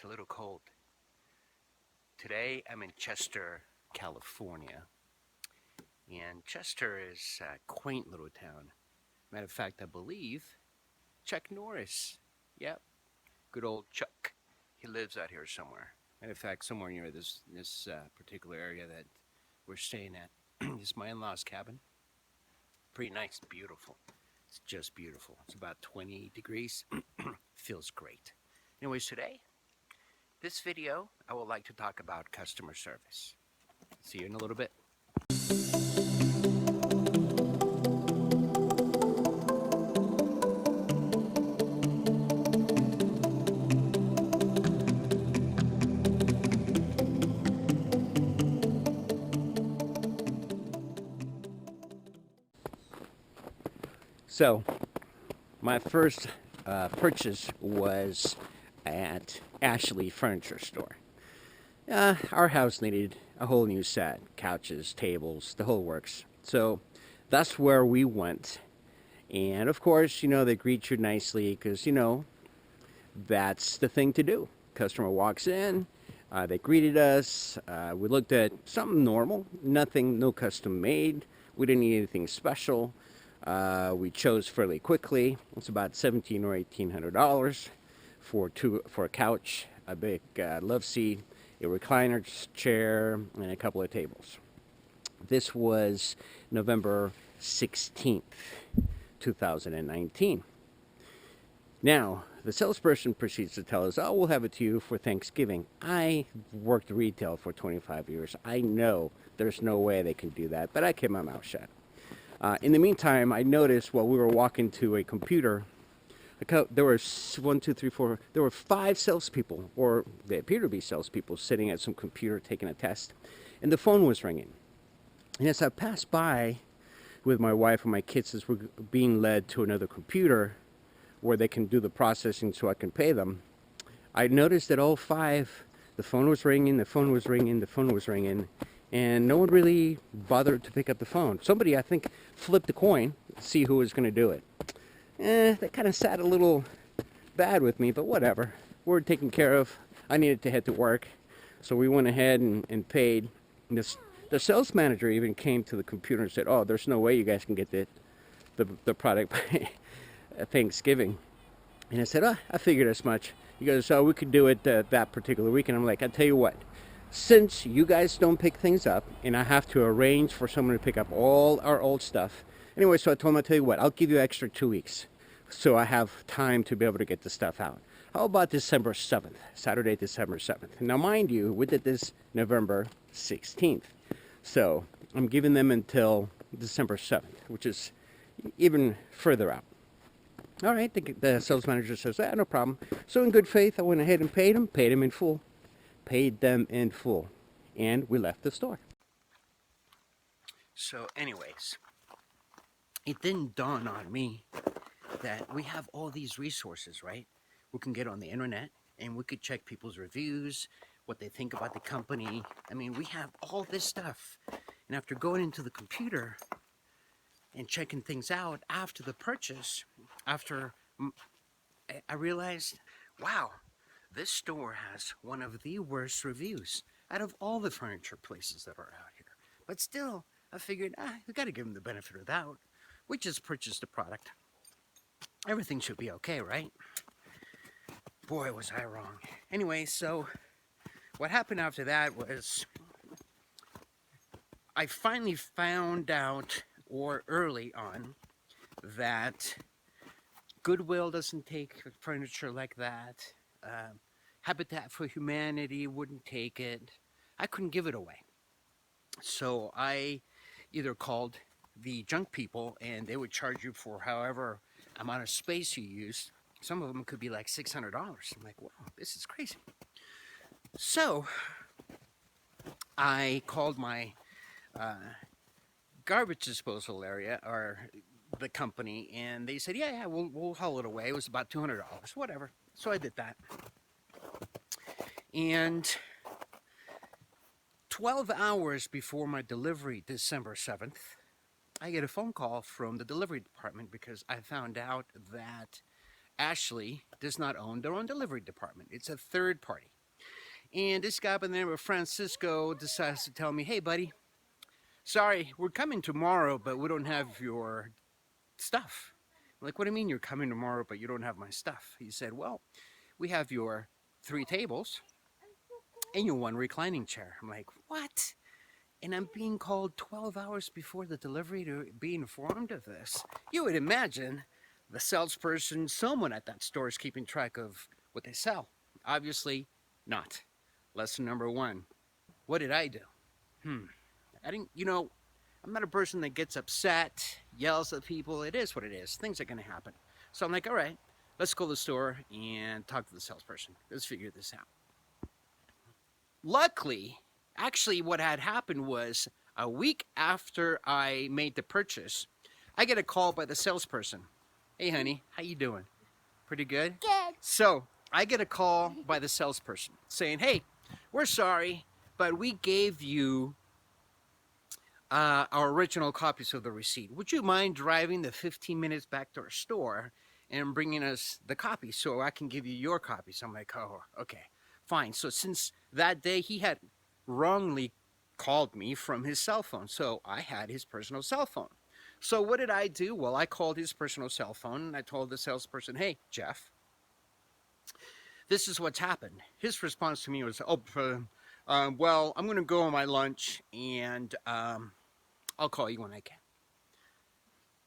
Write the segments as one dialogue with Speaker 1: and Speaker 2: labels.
Speaker 1: It's a little cold. Today I'm in Chester, California. And Chester is a quaint little town. Matter of fact, I believe Chuck Norris. Yep, good old Chuck. He lives out here somewhere. Matter of fact, somewhere near this particular area that we're staying at. It's my in-laws' cabin. Pretty nice, beautiful. It's just beautiful. It's about 20 degrees. Feels great. Anyways, today, this video, I would like to talk about customer service. See you in a little bit. So, my first purchase was at Ashley Furniture Store. Our house needed a whole new set, couches, tables, the whole works. So that's where we went. And of course, they greet you nicely because, that's the thing to do. Customer walks in, they greeted us. We looked at something normal, no custom made. We didn't need anything special. We chose fairly quickly. It's about $1,700 or $1,800 for a couch, a big love seat, a recliner chair, and a couple of tables. This was November 16th, 2019. Now, the salesperson proceeds to tell us, oh, we'll have it to you for Thanksgiving. I worked retail for 25 years. I know there's no way they can do that, but I kept my mouth shut. In the meantime, I noticed while we were walking to a computer, there were 5 salespeople, or they appear to be salespeople, sitting at some computer taking a test, and the phone was ringing. And as I passed by with my wife and my kids as we're being led to another computer where they can do the processing so I can pay them, I noticed that all 5, the phone was ringing, and no one really bothered to pick up the phone. Somebody, I think, flipped a coin to see who was going to do it. That kind of sat a little bad with me, but whatever. We're taken care of. I needed to head to work, so we went ahead and paid. And the sales manager even came to the computer and said, oh, there's no way you guys can get the product by Thanksgiving. And I said, I figured as much. He goes, oh, we could do it that particular week. And I'm like, I tell you what. Since you guys don't pick things up, and I have to arrange for someone to pick up all our old stuff. Anyway, so I told him, I'll tell you what, I'll give you extra 2 weeks. So I have time to be able to get the stuff out. How about December 7th, Saturday, December 7th? Now, mind you, we did this November 16th. So I'm giving them until December 7th, which is even further out. All right, the sales manager says, no problem. So in good faith, I went ahead and paid him in full. Paid them in full, and we left the store. So anyways, it didn't dawn on me that we have all these resources, right? We can get on the internet and we could check people's reviews, what they think about the company. I mean, we have all this stuff. And after going into the computer and checking things out after the purchase, I realized, wow, this store has one of the worst reviews out of all the furniture places that are out here. But still, I figured, we got to give them the benefit of the doubt. We just purchased the product. Everything should be okay, right? Boy, was I wrong. Anyway, so what happened after that was I finally found out, or early on, that Goodwill doesn't take furniture like that. Habitat for Humanity wouldn't take it. I couldn't give it away. So I either called the junk people and they would charge you for however amount of space you used. Some of them could be like $600. I'm like, wow, this is crazy. So I called my garbage disposal area, or the company, and they said, yeah, we'll haul it away. It was about $200, whatever. So I did that. And 12 hours before my delivery, December 7th, I get a phone call from the delivery department because I found out that Ashley does not own their own delivery department. It's a third party. And this guy by the name of Francisco decides to tell me, hey, buddy, sorry, we're coming tomorrow, but we don't have your stuff. I'm like, what do you mean you're coming tomorrow, but you don't have my stuff? He said, well, we have your 3 tables and your 1 reclining chair. I'm like, what? And I'm being called 12 hours before the delivery to be informed of this. You would imagine the salesperson, someone at that store is keeping track of what they sell. Obviously not. Lesson number 1. What did I do? I didn't, I'm not a person that gets upset, yells at people. It is what it is. Things are going to happen. So I'm like, all right, let's go to the store and talk to the salesperson. Let's figure this out. Luckily, actually what had happened was a week after I made the purchase, I get a call by the salesperson. Hey, honey, how you doing? Pretty good?
Speaker 2: Good.
Speaker 1: So I get a call by the salesperson saying, hey, we're sorry, but we gave you our original copies of the receipt. Would you mind driving the 15 minutes back to our store and bringing us the copies so I can give you your copies? I'm like, oh, okay, fine. So since that day, he had wrongly called me from his cell phone. So I had his personal cell phone. So what did I do? Well, I called his personal cell phone and I told the salesperson, hey, Jeff, this is what's happened. His response to me was, well, I'm going to go on my lunch and I'll call you when I can.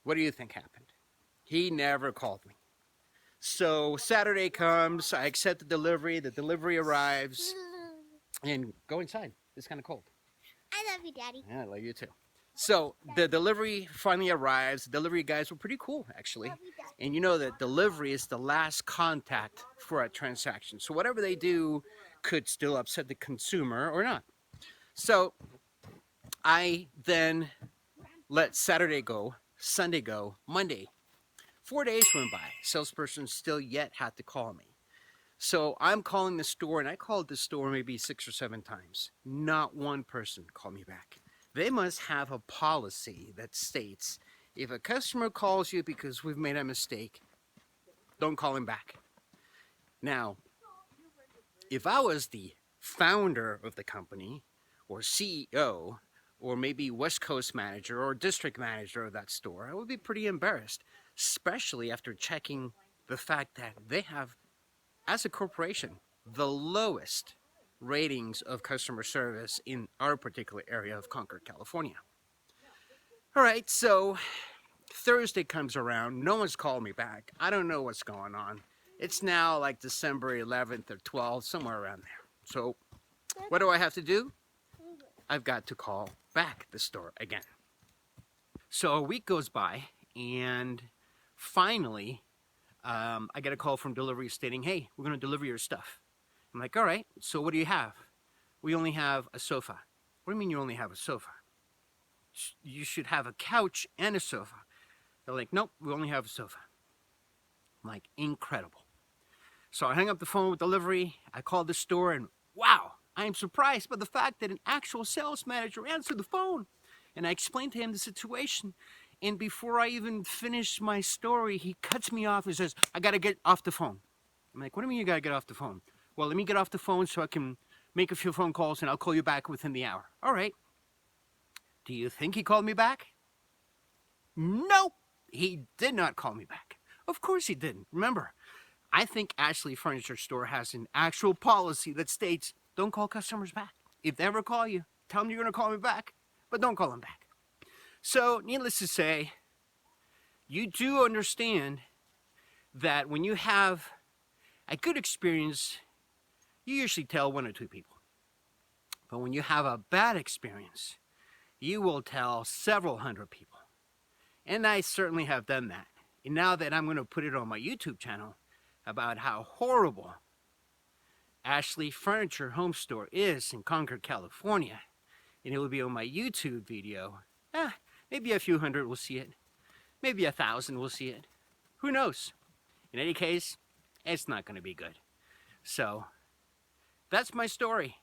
Speaker 1: What do you think happened? He never called me. So Saturday comes, I accept the delivery arrives, and go inside. It's kind of cold.
Speaker 2: I love you, Daddy.
Speaker 1: Yeah, I love you too. So the delivery finally arrives. The delivery guys were pretty cool, actually.
Speaker 2: Love you, Daddy.
Speaker 1: And you know that delivery is the last contact for a transaction. So whatever they do could still upset the consumer or not. So I then let Saturday go, Sunday go, Monday. 4 days went by. Salesperson still yet had to call me. So I'm calling the store, and I called the store maybe 6 or 7 times. Not one person called me back. They must have a policy that states if a customer calls you because we've made a mistake, don't call him back. Now, if I was the founder of the company or CEO or maybe West Coast manager or district manager of that store, I would be pretty embarrassed, especially after checking the fact that they have, as a corporation, the lowest ratings of customer service in our particular area of Concord, California. All right, so Thursday comes around. No one's called me back. I don't know what's going on. It's now like December 11th or 12th, somewhere around there. So what do I have to do? I've got to call back the store again. So a week goes by, and finally, I get a call from delivery stating, hey, we're going to deliver your stuff. I'm like, all right, so what do you have? We only have a sofa. What do you mean you only have a sofa? You should have a couch and a sofa. They're like, nope, we only have a sofa. I'm like, incredible. So I hang up the phone with delivery. I called the store, and wow, I am surprised by the fact that an actual sales manager answered the phone. And I explained to him the situation. And before I even finish my story, he cuts me off and says, I got to get off the phone. I'm like, what do you mean you got to get off the phone? Well, let me get off the phone so I can make a few phone calls and I'll call you back within the hour. All right. Do you think he called me back? Nope. He did not call me back. Of course he didn't. Remember, I think Ashley Furniture Store has an actual policy that states don't call customers back. If they ever call you, tell them you're going to call me back, but don't call them back. So, needless to say, you do understand that when you have a good experience, you usually tell 1 or 2 people. But when you have a bad experience, you will tell several hundred people. And I certainly have done that. And now that I'm going to put it on my YouTube channel about how horrible Ashley Furniture Home Store is in Concord, California, and it will be on my YouTube video, maybe a few hundred will see it. Maybe 1,000 will see it. Who knows? In any case, it's not going to be good. So, that's my story.